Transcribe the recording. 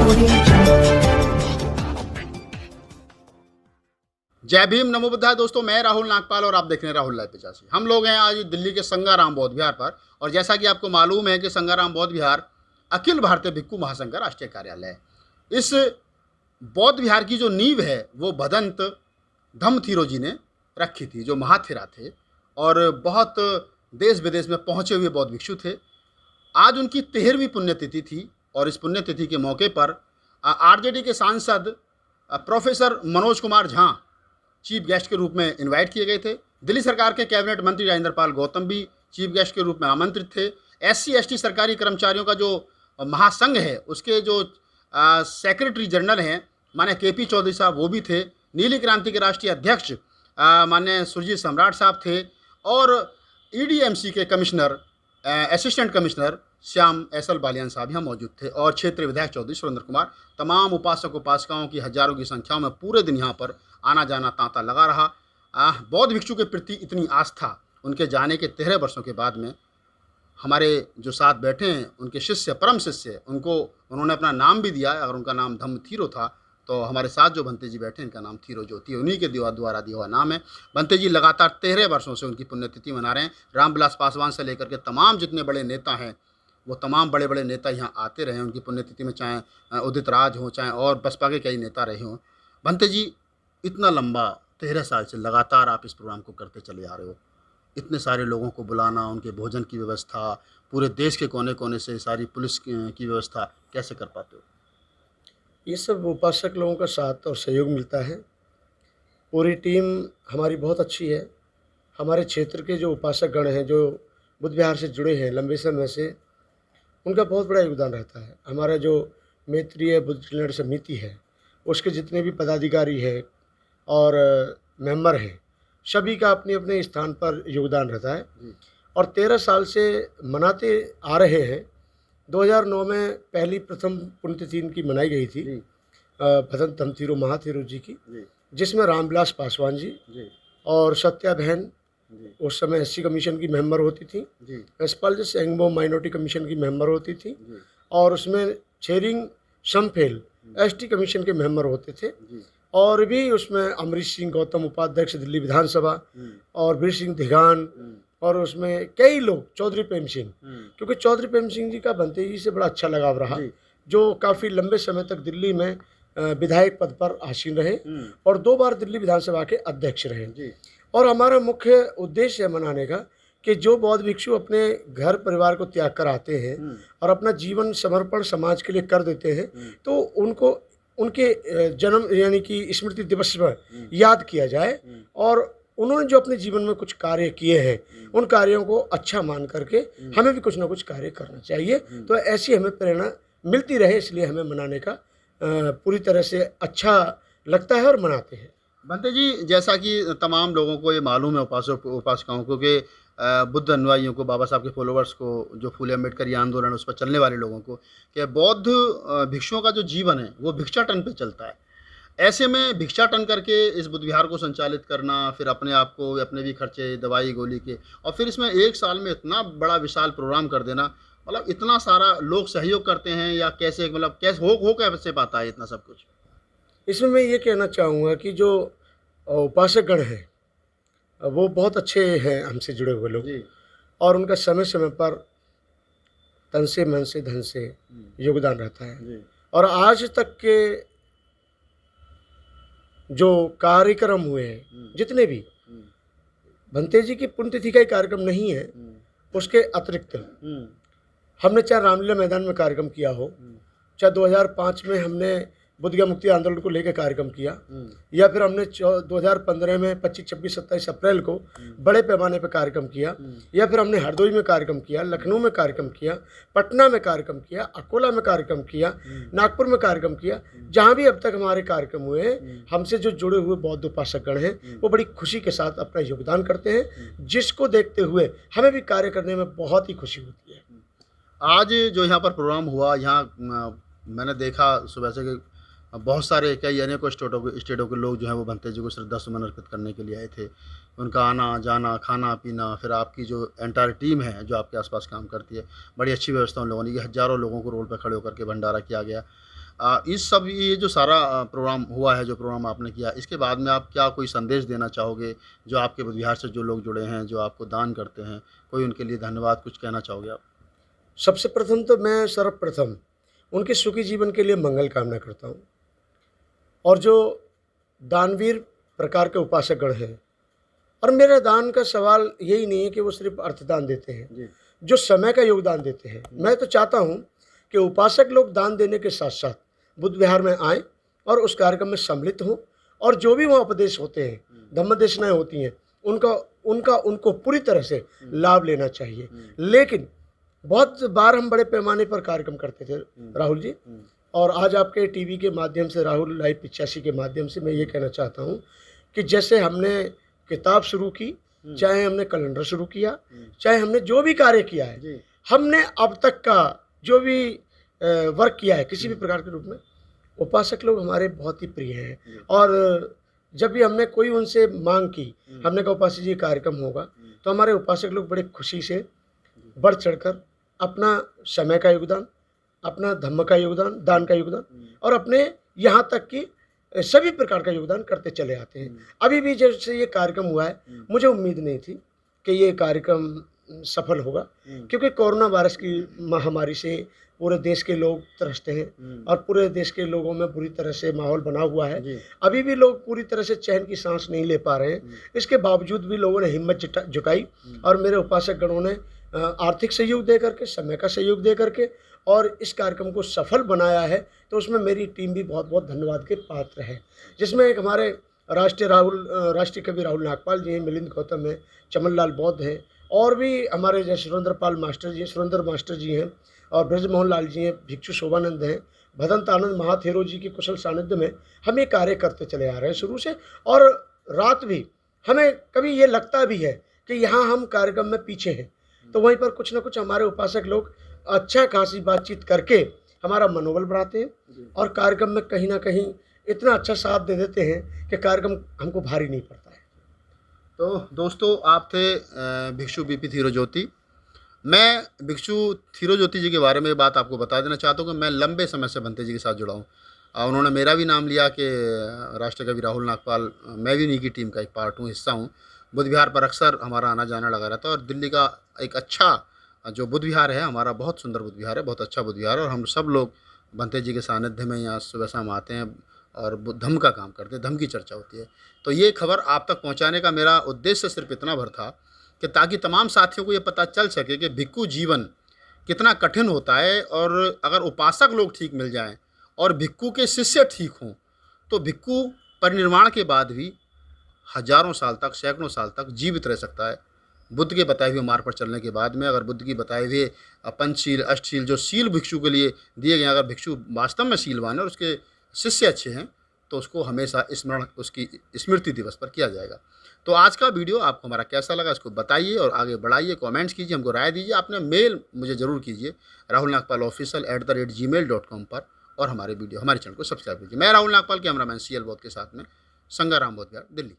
जय भीम, नमो बुद्धाय। दोस्तों, मैं राहुल नागपाल और आप देख रहे हैं राहुल लाइव 85। हम लोग हैं आज दिल्ली के संगाराम बौद्ध विहार पर, और जैसा कि आपको मालूम है कि संगाराम बौद्ध विहार अखिल भारतीय भिक्खु महासंघ का राष्ट्रीय कार्यालय है। इस बौद्ध विहार की जो नींव है वो भदंत धम्मथिरो जी ने रखी थी, जो महाथिरा थे और बहुत देश विदेश में पहुँचे हुए बौद्ध भिक्षु थे। आज उनकी 13वीं पुण्यतिथि थी और इस पुण्यतिथि के मौके पर आरजेडी के सांसद professor Manoj Kumar Jha chief guest के रूप में इनवाइट किए गए थे। दिल्ली सरकार के कैबिनेट मंत्री राजेंद्र पाल गौतम भी चीफ गेस्ट के रूप में आमंत्रित थे। SC/ST सरकारी कर्मचारियों का जो महासंघ है उसके जो सेक्रेटरी जनरल हैं माने KP चौधरी साहब, वो भी थे। नीली क्रांति के राष्ट्रीय अध्यक्ष माने सुरजीत सम्राट साहब थे, और EDMC के commissioner assistant commissioner Shyam SL Baliyan साहब यहाँ मौजूद थे, और क्षेत्रीय विधायक चौधरी सुरेंद्र कुमार। तमाम उपासक उपासिकाओं की हजारों की संख्या में पूरे दिन यहाँ पर आना जाना तांता लगा रहा। बौद्ध भिक्षु के प्रति इतनी आस्था उनके जाने के 13 वर्षों के बाद में हमारे जो साथ बैठे हैं उनके शिष्य, परम शिष्य, उनको उन्होंने अपना नाम भी दिया। अगर उनका नाम धम्मथिरो था तो हमारे साथ जो भंते जी बैठे हैं इनका नाम थिरो ज्योति है, उन्हीं के द्वारा दिया हुआ नाम है। भंते जी लगातार 13 वर्षों से उनकी पुण्यतिथि मना रहे हैं। रामविलास पासवान से लेकर के तमाम जितने बड़े नेता हैं वो तमाम बड़े बड़े नेता यहाँ आते रहे उनकी पुण्यतिथि में, चाहे उदित राज हो, चाहे और बसपा के कई नेता रहे हों। भंते जी, इतना लंबा 13 साल से लगातार आप इस प्रोग्राम को करते चले आ रहे हो। इतने सारे लोगों को बुलाना, उनके भोजन की व्यवस्था, पूरे देश के कोने कोने से सारी पुलिस की व्यवस्था कैसे कर पाते हो? ये सब उपासक लोगों का साथ और सहयोग मिलता है। पूरी टीम हमारी बहुत अच्छी है। हमारे क्षेत्र के जो उपासक गण हैं जो बुद्ध विहार से जुड़े हैं लंबे समय से, उनका बहुत बड़ा योगदान रहता है। हमारा जो मैत्रीय बुद्ध कल्याण समिति है उसके जितने भी पदाधिकारी हैं और मेंबर हैं, सभी का अपने अपने स्थान पर योगदान रहता है और 13 साल से मनाते आ रहे हैं। 2009 में पहली प्रथम पुण्यतिथि इनकी मनाई गई थी भदंत धम्मथिरो महाथिरो जी की, जिसमें रामविलास पासवान जी और सत्या बहन उस समय SC कमीशन की मेंबर होती थी, यशपाल जी सेंगबो माइनॉरिटी कमीशन की मेंबर होती थी, और उसमें छेरिंग समफेल ST कमीशन के मेंबर होते थे, और भी उसमें अमरीश सिंह गौतम उपाध्यक्ष दिल्ली विधानसभा, और वीर सिंह धिगान, और उसमें कई लोग, चौधरी प्रेम सिंह, क्योंकि चौधरी प्रेम सिंह जी का भंते जी से बड़ा अच्छा लगाव रहा, जो काफ़ी लंबे समय तक दिल्ली में विधायक पद पर आसीन रहे और 2 बार दिल्ली विधानसभा के अध्यक्ष रहे। और हमारा मुख्य उद्देश्य है मनाने का कि जो बौद्ध भिक्षु अपने घर परिवार को त्याग कर आते हैं और अपना जीवन समर्पण समाज के लिए कर देते हैं, तो उनको उनके जन्म यानी कि स्मृति दिवस पर याद किया जाए, और उन्होंने जो अपने जीवन में कुछ कार्य किए हैं उन कार्यों को अच्छा मान करके हमें भी कुछ ना कुछ कार्य करना चाहिए। तो ऐसी हमें प्रेरणा मिलती रहे, इसलिए हमें मनाने का पूरी तरह से अच्छा लगता है और मनाते हैं। भंते जी, जैसा कि तमाम लोगों को ये मालूम है, उपासक उपासिकाओं को, कि बुद्ध अनुयायियों को, बाबा साहब के फॉलोअर्स को, जो फूले अम्बेडकर ये आंदोलन उस पर चलने वाले लोगों को, कि बौद्ध भिक्षुओं का जो जीवन है वो भिक्षाटन पे चलता है। ऐसे में भिक्षाटन करके इस बुद्ध विहार को संचालित करना, फिर अपने आप को, अपने भी खर्चे, दवाई गोली के, और फिर इसमें 1 साल में इतना बड़ा विशाल प्रोग्राम कर देना, मतलब इतना सारा लोग सहयोग करते हैं, या कैसे, मतलब कैसे हो कैसे पाता है इतना सब कुछ? इसमें मैं ये कहना चाहूँगा कि जो उपासक गण हैं वो बहुत अच्छे हैं, हमसे जुड़े हुए लोग, और उनका समय समय पर तन से, मन से, धन से योगदान रहता है। और आज तक के जो कार्यक्रम हुए हैं जितने भी, भंते जी की पुण्यतिथि का ही कार्यक्रम नहीं है, उसके अतिरिक्त हमने चाहे रामलीला मैदान में कार्यक्रम किया हो, चाहे 2005 में हमने बुद्धगया मुक्ति आंदोलन को लेकर कार्यक्रम किया, या फिर हमने 2015 में 25, 26, 27 अप्रैल को बड़े पैमाने पर कार्यक्रम किया, या फिर हमने हरदोई में कार्यक्रम किया, लखनऊ में कार्यक्रम किया, पटना में कार्यक्रम किया, अकोला में कार्यक्रम किया, नागपुर में कार्यक्रम किया। जहाँ भी अब तक हमारे कार्यक्रम हुए हैं, हमसे जो जुड़े हुए बौद्ध उपासक गण हैं वो बड़ी खुशी के साथ अपना योगदान करते हैं, जिसको देखते हुए हमें भी कार्य करने में बहुत ही खुशी होती है। आज जो यहाँ पर प्रोग्राम हुआ, यहाँ मैंने देखा सुबह से कि बहुत सारे कई अनेकों स्टेटों के लोग जो हैं वो भंते जी को श्रद्धा सुमन अर्पित करने के लिए आए थे। उनका आना जाना, खाना पीना, फिर आपकी जो एंटायर टीम है जो आपके आसपास काम करती है, बड़ी अच्छी व्यवस्था उन लोगों ने की। हज़ारों लोगों को रोड पर खड़े होकर के भंडारा किया गया। इस सब ये जो सारा प्रोग्राम हुआ है, जो प्रोग्राम आपने किया, इसके बाद में आप क्या कोई संदेश देना चाहोगे? जो आपके बुद्ध विहार से जो लोग जुड़े हैं, जो आपको दान करते हैं, कोई उनके लिए धन्यवाद कुछ कहना चाहोगे आप? सबसे प्रथम तो मैं सर्वप्रथम उनके सुखी जीवन के लिए मंगल कामना करता हूँ। और जो दानवीर प्रकार के उपासकगण हैं, और मेरा दान का सवाल यही नहीं है कि वो सिर्फ अर्थदान देते हैं, जी। जो समय का योगदान देते हैं। मैं तो चाहता हूँ कि उपासक लोग दान देने के साथ साथ बुद्ध विहार में आएँ और उस कार्यक्रम में सम्मिलित हों, और जो भी वहाँ उपदेश होते हैं, धम्मदेशनाएँ होती हैं, उनको पूरी तरह से लाभ लेना चाहिए। लेकिन बहुत बार हम बड़े पैमाने पर कार्यक्रम करते थे राहुल जी, और आज आपके टीवी के माध्यम से, राहुल लाइव 85 के माध्यम से मैं ये कहना चाहता हूँ कि जैसे हमने किताब शुरू की, चाहे हमने कैलेंडर शुरू किया, चाहे हमने जो भी कार्य किया है, जी। हमने अब तक का जो भी वर्क किया है किसी भी प्रकार के रूप में, उपासक लोग हमारे बहुत ही प्रिय हैं। और जब भी हमने कोई उनसे मांग की, हमने कहा उपासक जी कार्यक्रम होगा, तो हमारे उपासक लोग बड़े खुशी से बढ़ चढ़कर अपना समय का योगदान, अपना धम्म का योगदान, दान का योगदान, और अपने यहाँ तक कि सभी प्रकार का योगदान करते चले आते हैं। अभी भी जैसे ये कार्यक्रम हुआ है, मुझे उम्मीद नहीं थी कि ये कार्यक्रम सफल होगा, क्योंकि कोरोना वायरस की महामारी से पूरे देश के लोग त्रस्त हैं और पूरे देश के लोगों में बुरी तरह से माहौल बना हुआ है। जी। अभी भी लोग पूरी तरह से चैन की सांस नहीं ले पा रहे हैं। इसके बावजूद भी लोगों ने हिम्मत जुटाई, और मेरे उपासक गणों ने आर्थिक सहयोग दे करके, समय का सहयोग दे करके, और इस कार्यक्रम को सफल बनाया है। तो उसमें मेरी टीम भी बहुत बहुत धन्यवाद के पात्र है, जिसमें एक हमारे राष्ट्रीय कवि राहुल नागपाल जी हैं, मिलिंद गौतम हैं, चमन लाल बौद्ध हैं, और भी हमारे जैसे सुरेंद्र मास्टर जी हैं, और ब्रजमोहन लाल जी हैं, भिक्षु शोभानंद हैं, भदंत आनंद महाथेरो जी के कुशल सानिध्य में हम ये कार्य करते चले आ रहे हैं शुरू से। और रात भी हमें कभी ये लगता भी है कि यहाँ हम कार्यक्रम में पीछे हैं, तो वहीं पर कुछ ना कुछ हमारे उपासक लोग अच्छा खासी बातचीत करके हमारा मनोबल बढ़ाते हैं, और कार्यक्रम में कहीं ना कहीं इतना अच्छा साथ दे देते हैं कि कार्यक्रम हमको भारी नहीं पड़ता है। तो दोस्तों, आप थे भिक्षु बीपी थिरोज्योति। मैं भिक्षु थिरोज्योति जी के बारे में बात आपको बता देना चाहता हूँ कि मैं लंबे समय से बंते जी के साथ जुड़ा हूँ। उन्होंने मेरा भी नाम लिया कि राष्ट्रीय कवि राहुल नागपाल, मैं भी उन्हीं की टीम का एक पार्ट हूँ, हिस्सा हूँ। बुद्ध विहार पर अक्सर हमारा आना जाना लगा रहता है, और दिल्ली का एक अच्छा जो बुद्ध विहार है हमारा, बहुत सुंदर बुद्ध विहार है, बहुत अच्छा बुद्ध विहार है, और हम सब लोग बंते जी के सानिध्य में यहाँ सुबह शाम आते हैं और धम्म का काम करते हैं, धम्म की चर्चा होती है। तो ये खबर आप तक पहुँचाने का मेरा उद्देश्य सिर्फ इतना भर था कि ताकि तमाम साथियों को ये पता चल सके कि भिक्खु जीवन कितना कठिन होता है, और अगर उपासक लोग ठीक मिल जाएं और भिक्खु के शिष्य ठीक हों, तो भिक्खु परिनिर्वाण के बाद भी हजारों साल तक, सैकड़ों साल तक जीवित रह सकता है। बुद्ध के बताए हुए मार्ग पर चलने के बाद में, अगर बुद्ध की बताए हुए पंचशील, अष्टशील, जो शील भिक्षु के लिए दिए गए, अगर भिक्षु वास्तव में शीलवान है और उसके शिष्य अच्छे हैं, तो उसको हमेशा स्मरण, उसकी स्मृति दिवस पर किया जाएगा। तो आज का वीडियो आपको हमारा कैसा लगा, इसको बताइए और आगे बढ़ाइए, कमेंट्स कीजिए, हमको राय दीजिए। आपने मेल मुझे ज़रूर कीजिए rahulnagpalofficial@gmail.com पर, और हमारे चैनल को सब्सक्राइब कीजिए। मैं राहुल नागपाल, कैमरामैन CL बौद्ध के साथ में, संगाराम बौद्ध विहार, दिल्ली।